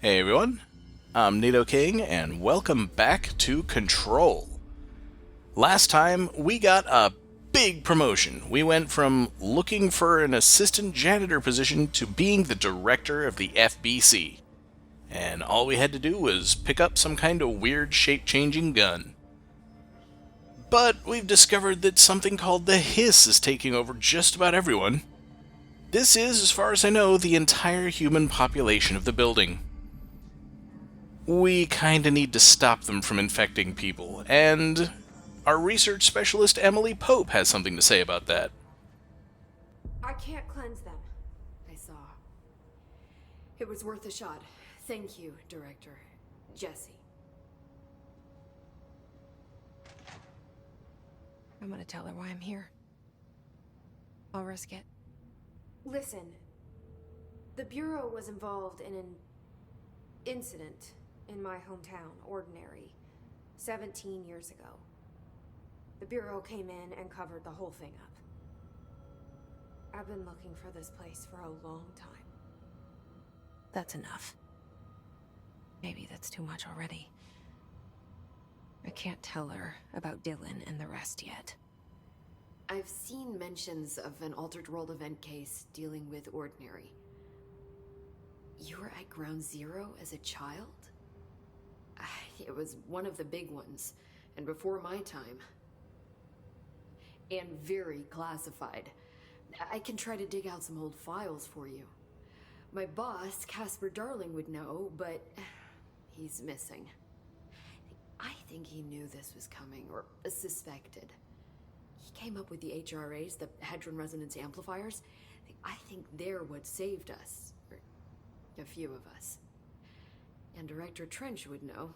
Hey everyone, I'm Nito King, and welcome back to Control. Last time, we got a big promotion. We went from looking for an assistant janitor position to being the director of the FBC. And all we had to do was pick up some kind of weird shape-changing gun. But we've discovered that something called the Hiss is taking over just about everyone. This is, as far as I know, the entire human population of the building. We kinda need to stop them from infecting people, and our research specialist Emily Pope has something to say about that. I can't cleanse them. I saw. It was worth a shot. Thank you, Director. Jesse. I'm gonna tell her why I'm here. I'll risk it. Listen, the Bureau was involved in an incident in my hometown, Ordinary, 17 years ago. The Bureau came in and covered the whole thing up. I've been looking for this place for a long time. That's enough. Maybe that's too much already. I can't tell her about Dylan and the rest yet. I've seen mentions of an Altered World event case dealing with Ordinary. You were at Ground Zero as a child? It was one of the big ones, and before my time. And very classified. I can try to dig out some old files for you. My boss, Casper Darling, would know, but he's missing. I think he knew this was coming, or suspected. He came up with the HRAs, the Hadron Resonance Amplifiers. I think they're what saved us. Or a few of us. And Director Trench would know.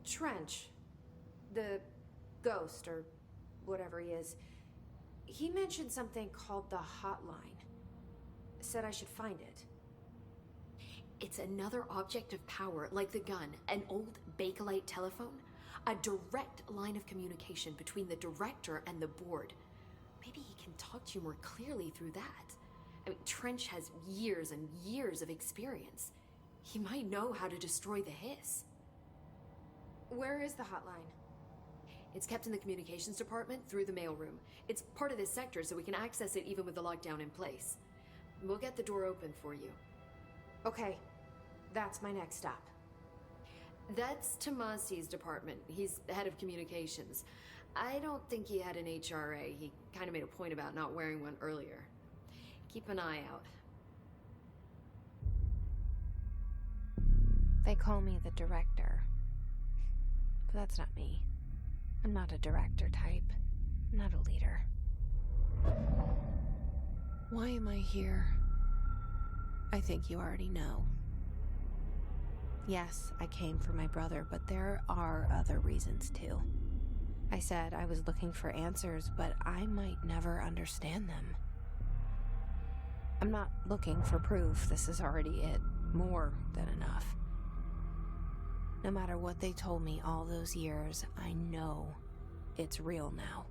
Trench, the ghost, or whatever he is, he mentioned something called the Hotline. Said I should find it. It's another object of power, like the gun, an old Bakelite telephone. A direct line of communication between the director and the board. Maybe he can talk to you more clearly through that. I mean, Trench has years and years of experience. He might know how to destroy the Hiss. Where is the Hotline? It's kept in the communications department through the mailroom. It's part of this sector, so we can access it even with the lockdown in place. We'll get the door open for you. Okay, that's my next stop. That's Tomasi's department. He's the head of communications. I don't think he had an HRA. He kind of made a point about not wearing one earlier. Keep an eye out. They call me the director. But that's not me. I'm not a director type. I'm not a leader. Why am I here? I think you already know. Yes, I came for my brother, but there are other reasons too. I said I was looking for answers, but I might never understand them. I'm not looking for proof. This is already it. More than enough. No matter what they told me all those years, I know it's real now.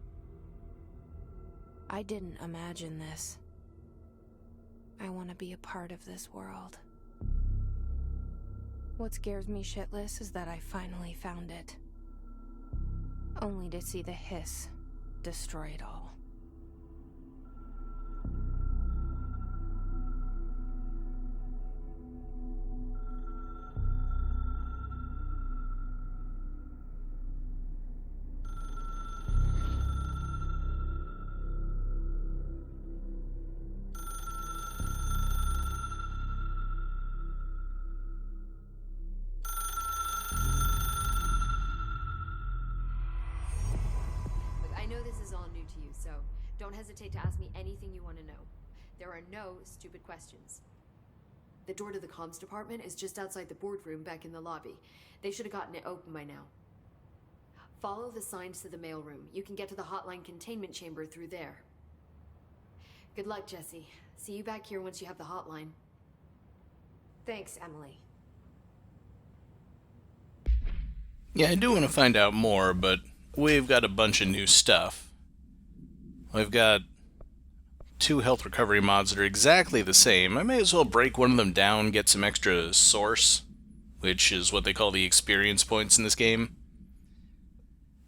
I didn't imagine this. I want to be a part of this world. What scares me shitless is that I finally found it. Only to see the Hiss destroy it all. I know this is all new to you, so don't hesitate to ask me anything you want to know. There are no stupid questions. The door to the comms department is just outside the boardroom back in the lobby. They should have gotten it open by now. Follow the signs to the mailroom. You can get to the hotline containment chamber through there. Good luck, Jesse. See you back here once you have the hotline. Thanks, Emily. Yeah, I do want to find out more, but we've got a bunch of new stuff. We've got 2 health recovery mods that are exactly the same. I may as well break one of them down, get some extra source. which is what they call the experience points in this game.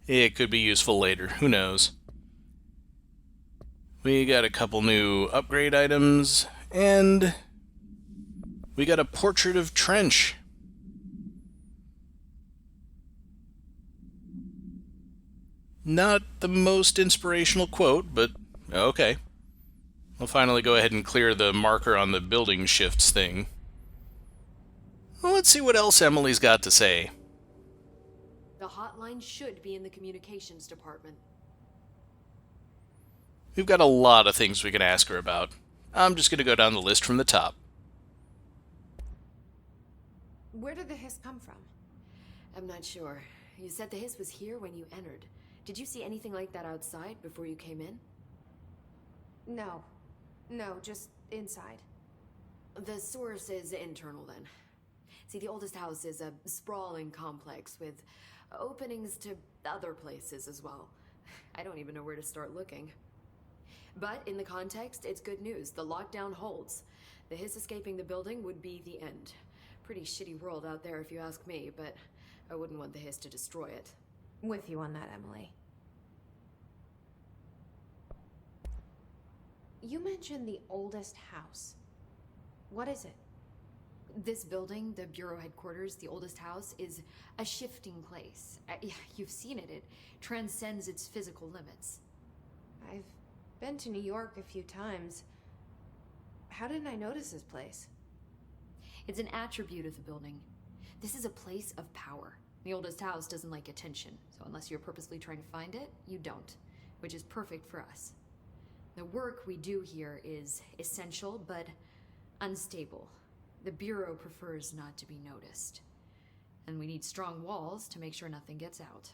It could be useful later, who knows. We got a couple new upgrade items, and we got a portrait of Trench. Not the most inspirational quote, but okay. I'll finally go ahead and clear the marker on the building shifts thing. Well, let's see what else Emily's got to say. The hotline should be in the communications department. We've got a lot of things we can ask her about. I'm just going to go down the list from the top. Where did the hiss come from? I'm not sure. You said the hiss was here when you entered. Did you see anything like that outside before you came in? No, just inside. The source is internal then. See, the oldest house is a sprawling complex with openings to other places as well. I don't even know where to start looking. But in the context, it's good news. The lockdown holds. The hiss escaping the building would be the end. Pretty shitty world out there if you ask me, but I wouldn't want the hiss to destroy it. With you on that, Emily. You mentioned the oldest house. What is it? This building, the Bureau headquarters, the oldest house, is a shifting place. You've seen it. It transcends its physical limits. I've been to New York a few times. How didn't I notice this place? It's an attribute of the building. This is a place of power. The oldest house doesn't like attention, so unless you're purposely trying to find it, you don't, which is perfect for us. The work we do here is essential, but unstable. The Bureau prefers not to be noticed. And we need strong walls to make sure nothing gets out.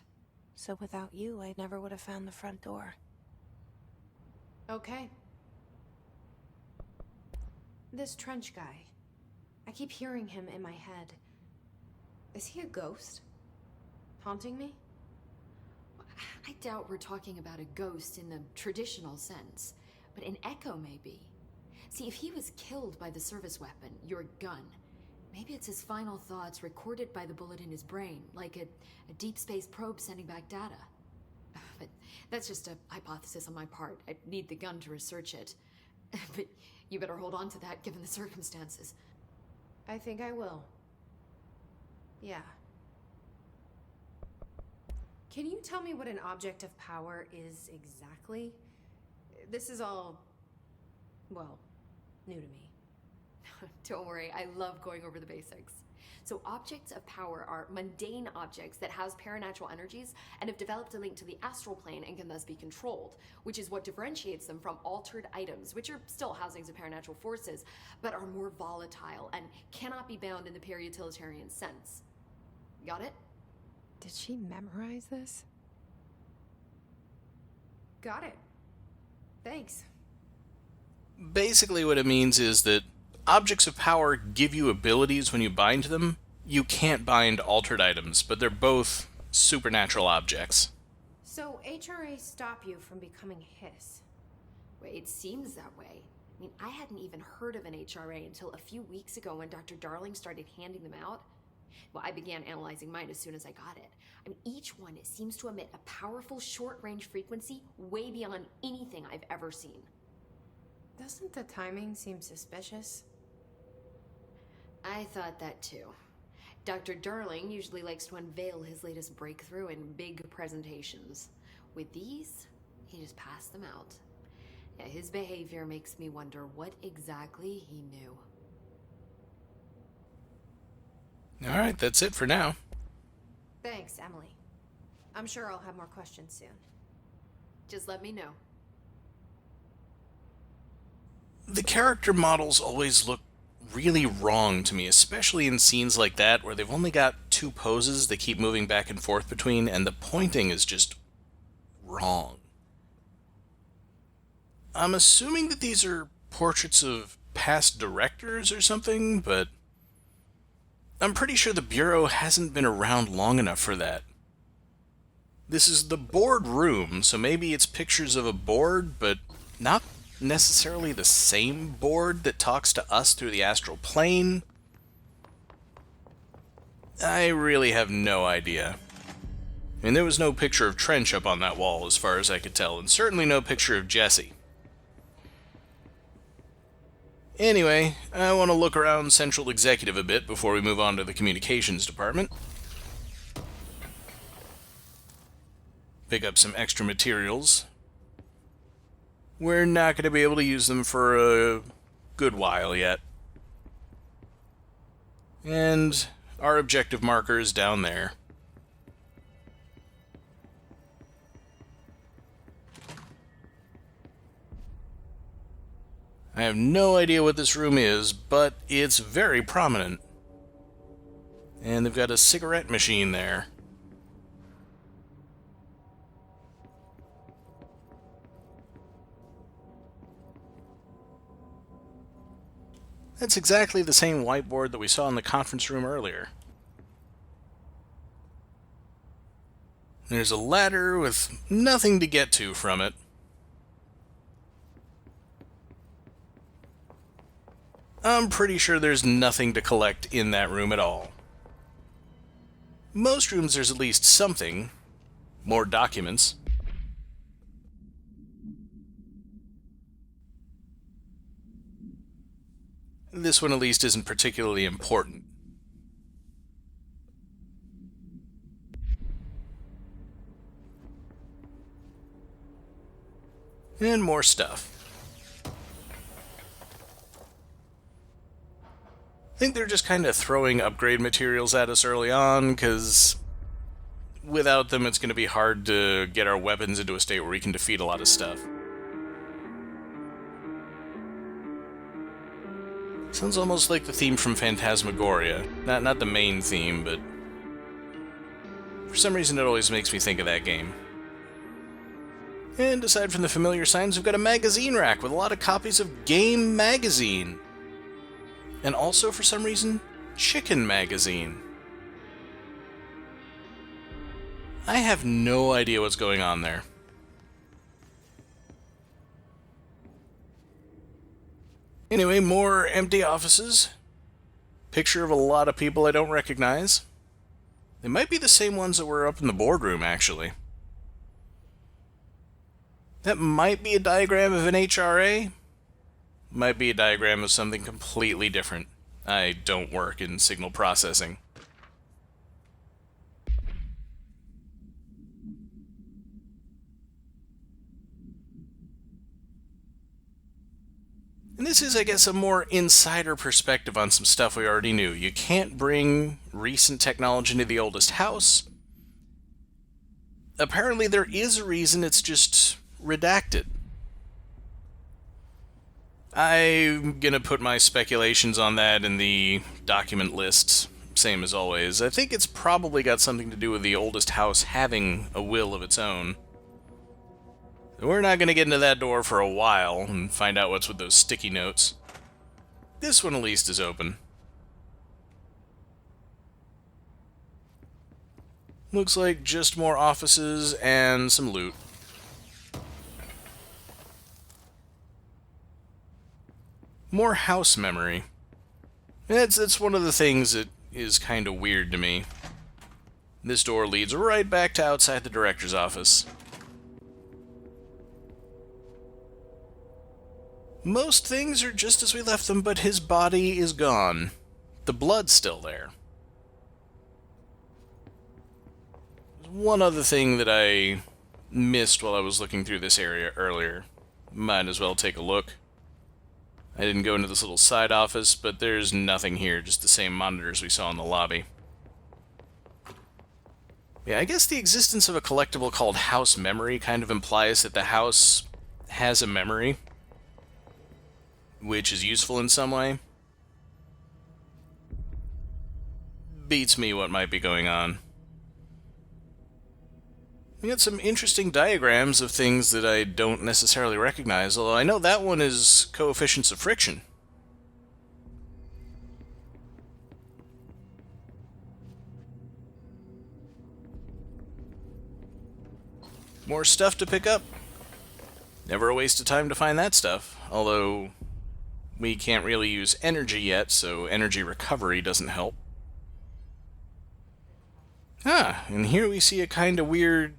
So without you, I never would have found the front door. Okay. This Trench guy. I keep hearing him in my head. Is he a ghost? Haunting me? I doubt we're talking about a ghost in the traditional sense, but an echo maybe. See, if he was killed by the service weapon, your gun, maybe it's his final thoughts recorded by the bullet in his brain, like a deep space probe sending back data. But that's just a hypothesis on my part. I'd need the gun to research it. But you better hold on to that given the circumstances. I think I will. Yeah. Can you tell me what an object of power is exactly? This is all, well, new to me. Don't worry, I love going over the basics. So objects of power are mundane objects that house paranatural energies and have developed a link to the astral plane and can thus be controlled, which is what differentiates them from altered items, which are still housings of paranatural forces, but are more volatile and cannot be bound in the peri-utilitarian sense. Got it? Did she memorize this? Got it. Thanks. Basically what it means is that objects of power give you abilities when you bind them. You can't bind altered items, but they're both supernatural objects. So HRA stop you from becoming Hiss? Wait, it seems that way. I mean, I hadn't even heard of an HRA until a few weeks ago when Dr. Darling started handing them out. Well, I began analyzing mine as soon as I got it. I mean, each one seems to emit a powerful short-range frequency way beyond anything I've ever seen. Doesn't the timing seem suspicious? I thought that too. Dr. Darling usually likes to unveil his latest breakthrough in big presentations. With these, he just passed them out. Yeah, his behavior makes me wonder what exactly he knew. Alright, that's it for now. Thanks, Emily. I'm sure I'll have more questions soon. Just let me know. The character models always look really wrong to me, especially in scenes like that where they've only got two poses they keep moving back and forth between, and the pointing is just wrong. I'm assuming that these are portraits of past directors or something, but I'm pretty sure the Bureau hasn't been around long enough for that. This is the board room, so maybe it's pictures of a board, but not necessarily the same board that talks to us through the astral plane. I really have no idea. I mean, there was no picture of Trench up on that wall as far as I could tell, and certainly no picture of Jesse. Anyway, I want to look around Central Executive a bit before we move on to the communications department. Pick up some extra materials. We're not going to be able to use them for a good while yet. And our objective marker is down there. I have no idea what this room is, but it's very prominent. And they've got a cigarette machine there. That's exactly the same whiteboard that we saw in the conference room earlier. There's a ladder with nothing to get to from it. I'm pretty sure there's nothing to collect in that room at all. Most rooms there's at least something. More documents. This one at least isn't particularly important. And more stuff. I think they're just kind of throwing upgrade materials at us early on, because without them it's going to be hard to get our weapons into a state where we can defeat a lot of stuff. Sounds almost like the theme from Phantasmagoria. Not the main theme, but for some reason it always makes me think of that game. And aside from the familiar signs, we've got a magazine rack with a lot of copies of Game Magazine. And also, for some reason, Chicken Magazine. I have no idea what's going on there. Anyway, more empty offices. Picture of a lot of people I don't recognize. They might be the same ones that were up in the boardroom, actually. That might be a diagram of an HRA. Might be a diagram of something completely different. I don't work in signal processing. And this is, I guess, a more insider perspective on some stuff we already knew. You can't bring recent technology into the oldest house. Apparently there is a reason, it's just redacted. I'm gonna put my speculations on that in the document lists, same as always. I think it's probably got something to do with the oldest house having a will of its own. We're not gonna get into that door for a while and find out what's with those sticky notes. This one at least is open. Looks like just more offices and some loot. More house memory. That's one of the things that is kind of weird to me. This door leads right back to outside the director's office. Most things are just as we left them, but his body is gone. The blood's still there. There's one other thing that I missed while I was looking through this area earlier. Might as well take a look. I didn't go into this little side office, but there's nothing here, just the same monitors we saw in the lobby. Yeah, I guess the existence of a collectible called House Memory kind of implies that the house has a memory, which is useful in some way. Beats me what might be going on. We got some interesting diagrams of things that I don't necessarily recognize, although I know that one is coefficients of friction. More stuff to pick up. Never a waste of time to find that stuff, although we can't really use energy yet, so energy recovery doesn't help. Ah, and here we see a kind of weird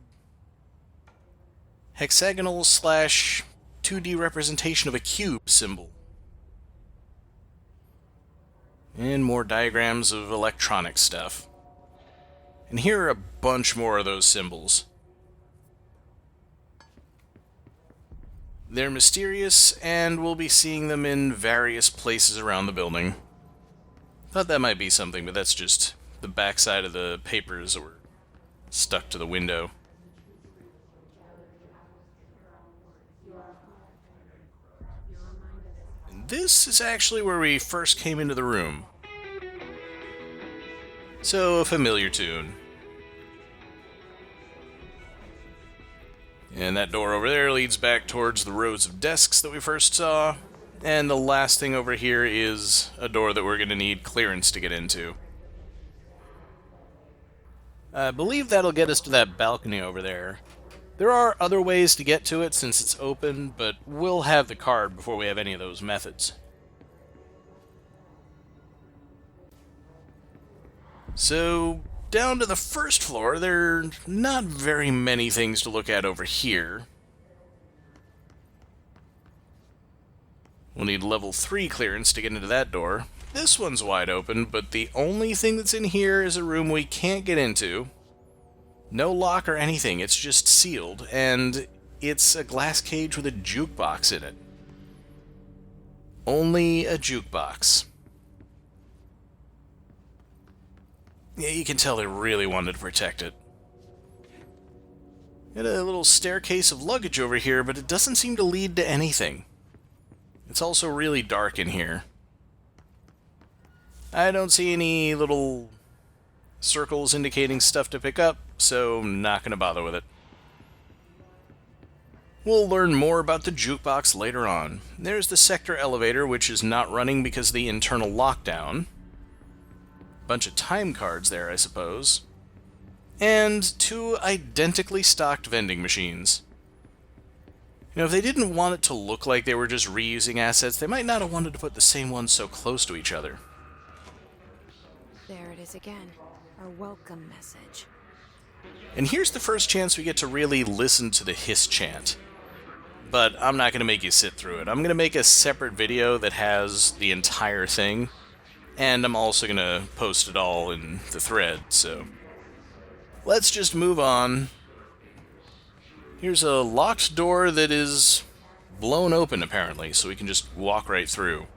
hexagonal slash 2D representation of a cube symbol. And more diagrams of electronic stuff. And here are a bunch more of those symbols. They're mysterious, and we'll be seeing them in various places around the building. Thought that might be something, but that's just the backside of the papers that were stuck to the window. And this is actually where we first came into the room. So, a familiar tune. And that door over there leads back towards the rows of desks that we first saw. And the last thing over here is a door that we're going to need clearance to get into. I believe that'll get us to that balcony over there. There are other ways to get to it since it's open, but we'll have the card before we have any of those methods. So, down to the first floor, there are not very many things to look at over here. We'll need level 3 clearance to get into that door. This one's wide open, but the only thing that's in here is a room we can't get into. No lock or anything, it's just sealed, and it's a glass cage with a jukebox in it. Only a jukebox. Yeah, you can tell they really wanted to protect it. Got a little staircase of luggage over here, but it doesn't seem to lead to anything. It's also really dark in here. I don't see any little circles indicating stuff to pick up, so I'm not going to bother with it. We'll learn more about the jukebox later on. There's the sector elevator, which is not running because of the internal lockdown. Bunch of time cards there, I suppose. And 2 identically stocked vending machines. You know, if they didn't want it to look like they were just reusing assets, they might not have wanted to put the same ones so close to each other. There it is again. Our welcome message. And here's the first chance we get to really listen to the hiss chant. But I'm not going to make you sit through it. I'm going to make a separate video that has the entire thing. And I'm also going to post it all in the thread, so let's just move on. Here's a locked door that is blown open, apparently, so we can just walk right through.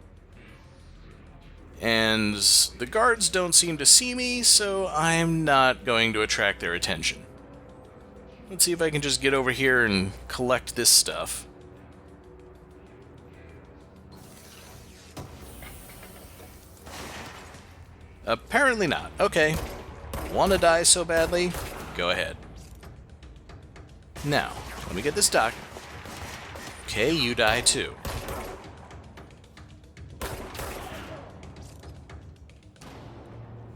And the guards don't seem to see me, so I'm not going to attract their attention. Let's see if I can just get over here and collect this stuff. Apparently not. Okay. Want to die so badly? Go ahead. Now, let me get this doc. Okay, you die too.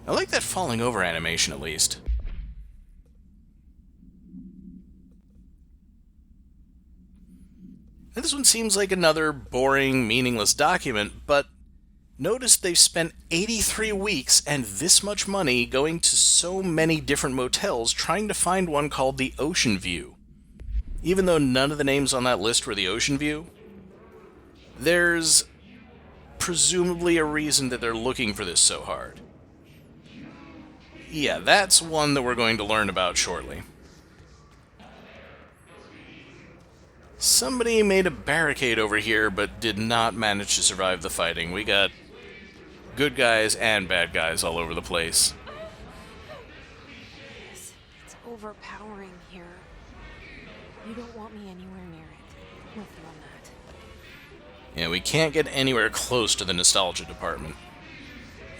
I like that falling over animation, at least. And this one seems like another boring, meaningless document, but notice they've spent 83 weeks and this much money going to so many different motels trying to find one called the Ocean View. Even though none of the names on that list were the Ocean View, there's presumably a reason that they're looking for this so hard. Yeah, that's one that we're going to learn about shortly. Somebody made a barricade over here, but did not manage to survive the fighting. We got good guys and bad guys all over the place. It's overpowering here. You don't want me anywhere near it. I'm with you on that. Yeah, we can't get anywhere close to the nostalgia department.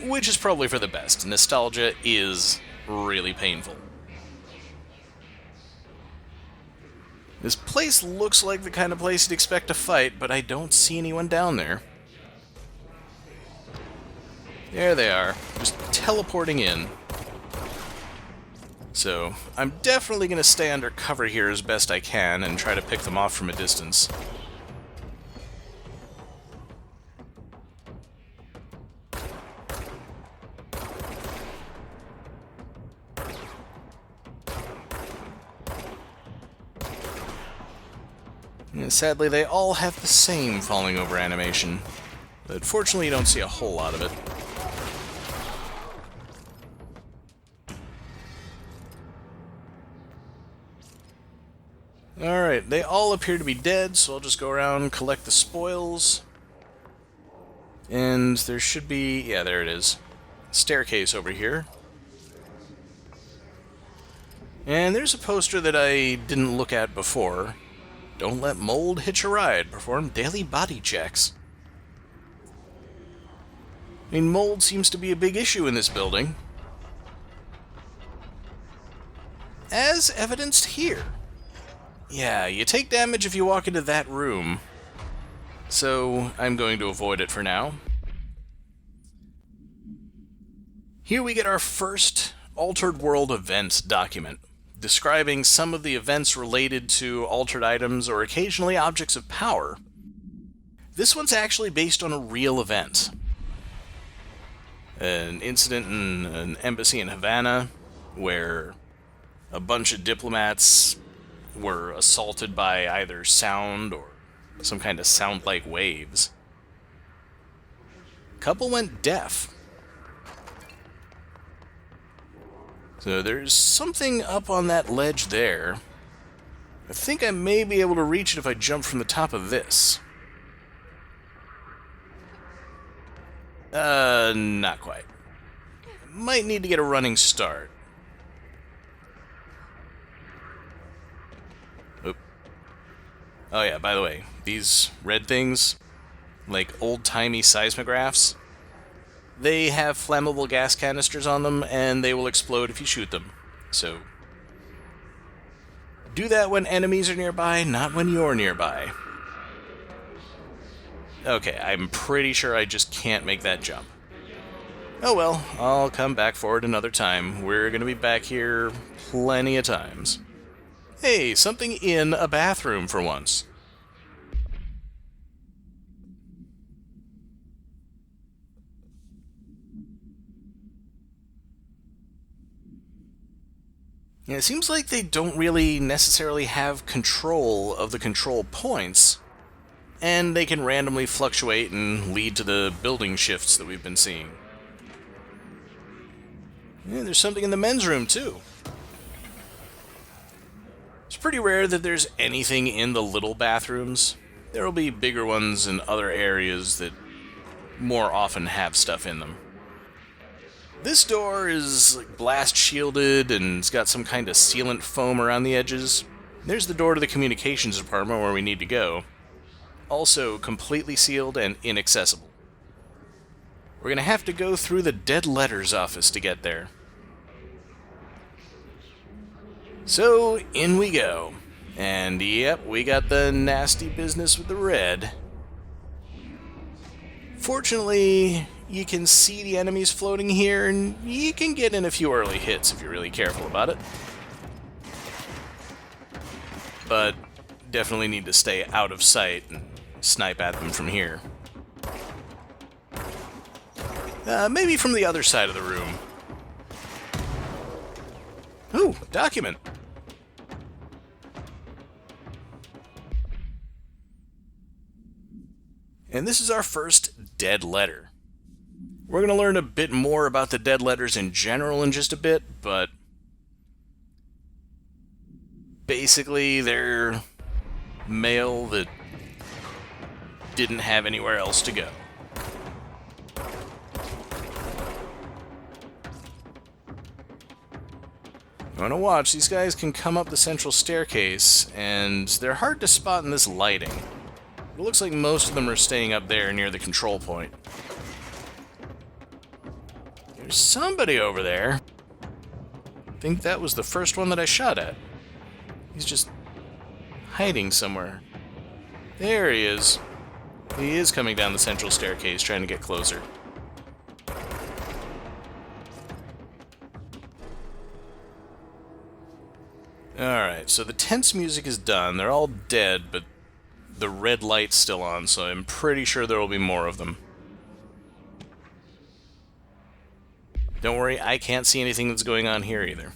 Which is probably for the best. Nostalgia is really painful. This place looks like the kind of place you'd expect to fight, but I don't see anyone down there. There they are, just teleporting in. So, I'm definitely going to stay under cover here as best I can and try to pick them off from a distance. Sadly, they all have the same falling over animation, but fortunately you don't see a whole lot of it. Alright, they all appear to be dead, so I'll just go around and collect the spoils. And there should be... yeah, there it is. Staircase over here. And there's a poster that I didn't look at before. Don't let mold hitch a ride. Perform daily body checks. I mean, mold seems to be a big issue in this building. As evidenced here. Yeah, you take damage if you walk into that room. So, I'm going to avoid it for now. Here we get our first Altered World Events document, describing some of the events related to altered items or occasionally objects of power. This one's actually based on a real event. An incident in an embassy in Havana where a bunch of diplomats were assaulted by either sound or some kind of sound-like waves. Couple went deaf. So there's something up on that ledge there. I think I may be able to reach it if I jump from the top of this. Not quite. Might need to get a running start. Oop. Oh yeah, by the way, these red things, like old-timey seismographs, they have flammable gas canisters on them, and they will explode if you shoot them. So, do that when enemies are nearby, not when you're nearby. Okay, I'm pretty sure I just can't make that jump. Oh well, I'll come back for it another time. We're gonna be back here plenty of times. Hey, something in a bathroom for once. Yeah, it seems like they don't really necessarily have control of the control points, and they can randomly fluctuate and lead to the building shifts that we've been seeing. Yeah, there's something in the men's room, too. It's pretty rare that there's anything in the little bathrooms. There will be bigger ones in other areas that more often have stuff in them. This door is like blast shielded and it's got some kind of sealant foam around the edges. There's the door to the communications department where we need to go. Also completely sealed and inaccessible. We're gonna have to go through the dead letters office to get there. So, in we go. And yep, we got the nasty business with the red. Fortunately, you can see the enemies floating here, and you can get in a few early hits if you're really careful about it. But definitely need to stay out of sight and snipe at them from here. Maybe from the other side of the room. Ooh, document. And this is our first dead letter. We're going to learn a bit more about the dead letters in general in just a bit, but basically they're mail that didn't have anywhere else to go. You want to watch, these guys can come up the central staircase, and they're hard to spot in this lighting. It looks like most of them are staying up there near the control point. There's somebody over there. I think that was the first one that I shot at. He's just hiding somewhere. There he is. He is coming down the central staircase, trying to get closer. Alright, so the tense music is done. They're all dead, but the red light's still on, so I'm pretty sure there will be more of them. Don't worry, I can't see anything that's going on here either.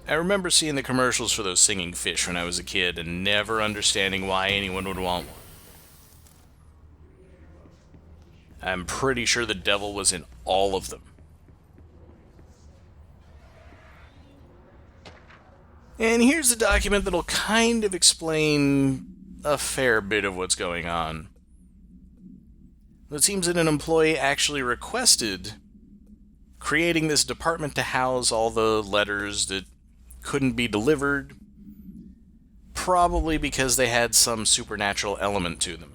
I remember seeing the commercials for those singing fish when I was a kid and never understanding why anyone would want one. I'm pretty sure the devil was in all of them. And here's a document that'll kind of explain a fair bit of what's going on. It seems that an employee actually requested creating this department to house all the letters that couldn't be delivered, probably because they had some supernatural element to them.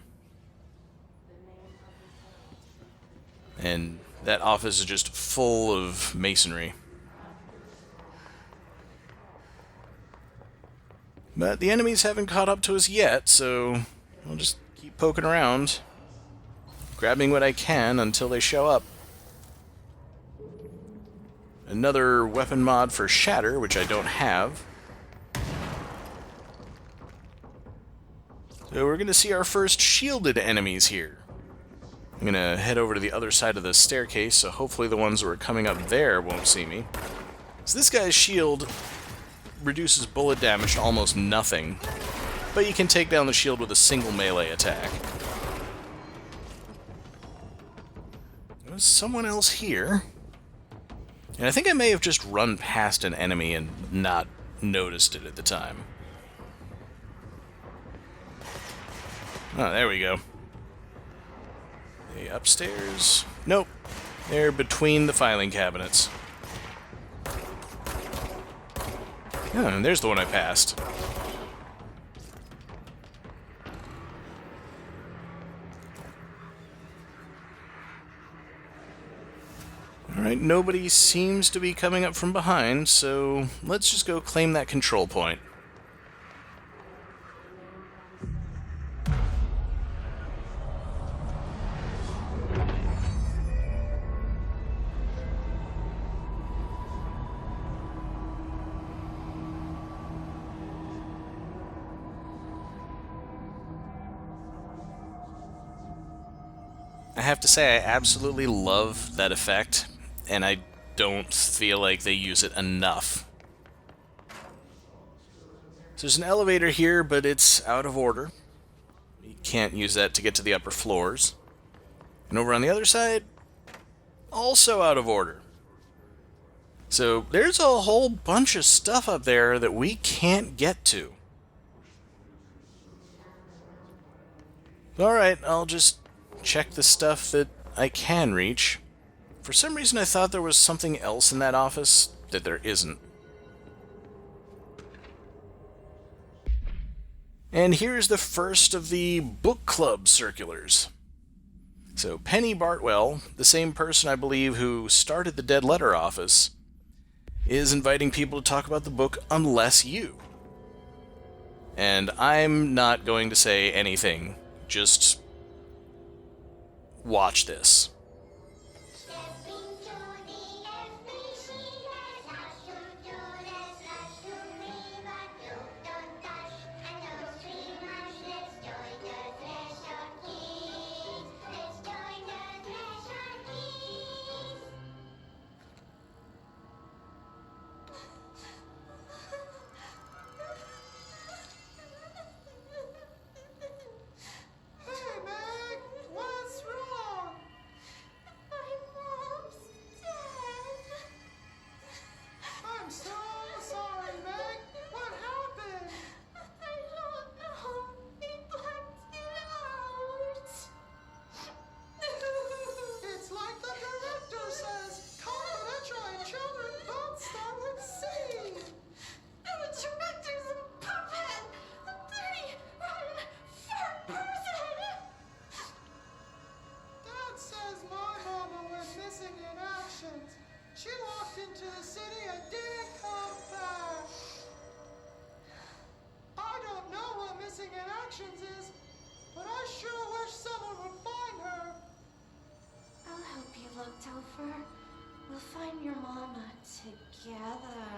And that office is just full of masonry. But the enemies haven't caught up to us yet, so I'll just keep poking around, grabbing what I can until they show up. Another weapon mod for Shatter, which I don't have. So we're going to see our first shielded enemies here. I'm going to head over to the other side of the staircase, so hopefully the ones who are coming up there won't see me. So this guy's shield reduces bullet damage to almost nothing, but you can take down the shield with a single melee attack. There's someone else here. And I think I may have just run past an enemy and not noticed it at the time. Oh, there we go. They upstairs? Nope. They're between the filing cabinets. Oh, and there's the one I passed. Alright, nobody seems to be coming up from behind, so let's just go claim that control point. I have to say, I absolutely love that effect, and I don't feel like they use it enough. So there's an elevator here, but it's out of order. You can't use that to get to the upper floors. And over on the other side, also out of order. So there's a whole bunch of stuff up there that we can't get to. Alright, I'll just check the stuff that I can reach. For some reason I thought there was something else in that office that there isn't. And here's the first of the book club circulars. So Penny Bartwell, the same person I believe who started the Dead Letter office, is inviting people to talk about the book Unless You. And I'm not going to say anything, just watch this. She walked into the city and didn't come back. I don't know what missing in actions is, but I sure wish someone would find her. I'll help you look, Topher. We'll find your mama together.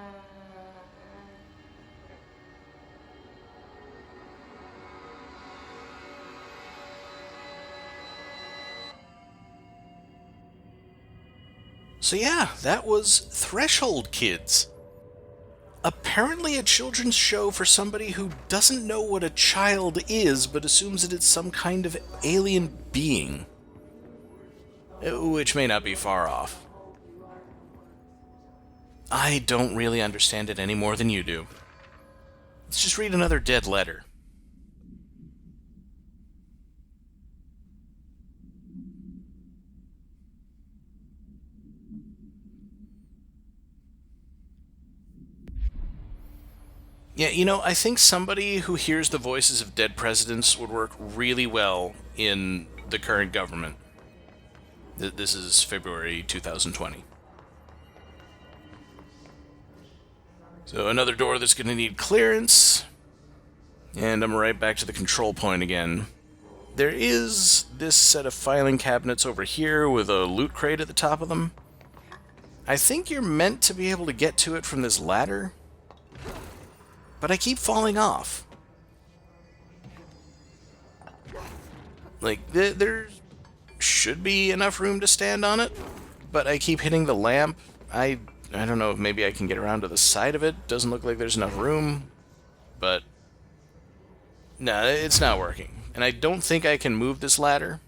So yeah, that was Threshold Kids. Apparently a children's show for somebody who doesn't know what a child is, but assumes that it's some kind of alien being. Which may not be far off. I don't really understand it any more than you do. Let's just read another dead letter. Yeah, I think somebody who hears the voices of dead presidents would work really well in the current government. This is February 2020. So another door that's going to need clearance. And I'm right back to the control point again. There is this set of filing cabinets over here with a loot crate at the top of them. I think you're meant to be able to get to it from this ladder, but I keep falling off. Like, there should be enough room to stand on it, but I keep hitting the lamp. I don't know if maybe I can get around to the side of it. Doesn't look like there's enough room, but no, it's not working. And I don't think I can move this ladder.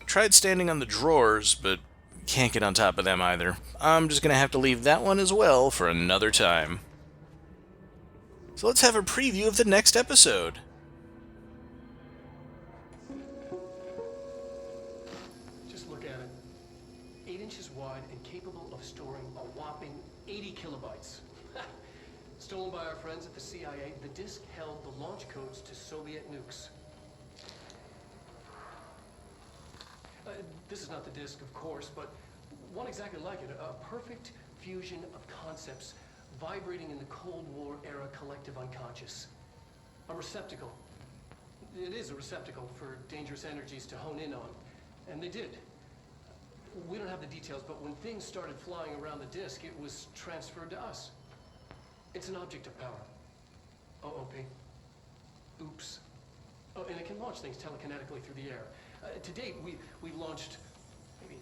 Tried standing on the drawers, but can't get on top of them either. I'm just going to have to leave that one as well for another time. So let's have a preview of the next episode. Just look at it. 8 inches wide and capable of storing a whopping 80 kilobytes. Stolen by our friends at the CIA, the disk held the launch codes to Soviet nukes. This is not the disk, of course, but one exactly like it. A perfect fusion of concepts vibrating in the Cold War era collective unconscious. A receptacle. It is a receptacle for dangerous energies to hone in on. And they did. We don't have the details, but when things started flying around the disk, it was transferred to us. It's an object of power. OOP. Oops. Oh, and it can launch things telekinetically through the air. To date, we've launched maybe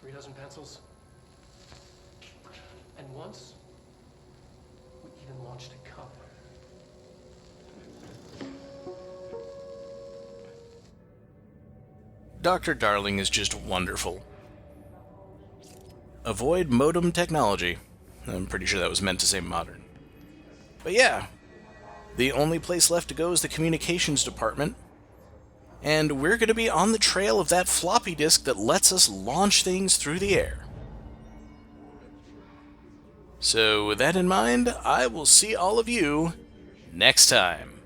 3 dozen pencils. And once, we even launched a cup. Dr. Darling is just wonderful. Avoid modem technology. I'm pretty sure that was meant to say modern. But yeah, the only place left to go is the communications department. And we're going to be on the trail of that floppy disk that lets us launch things through the air. So with that in mind, I will see all of you next time.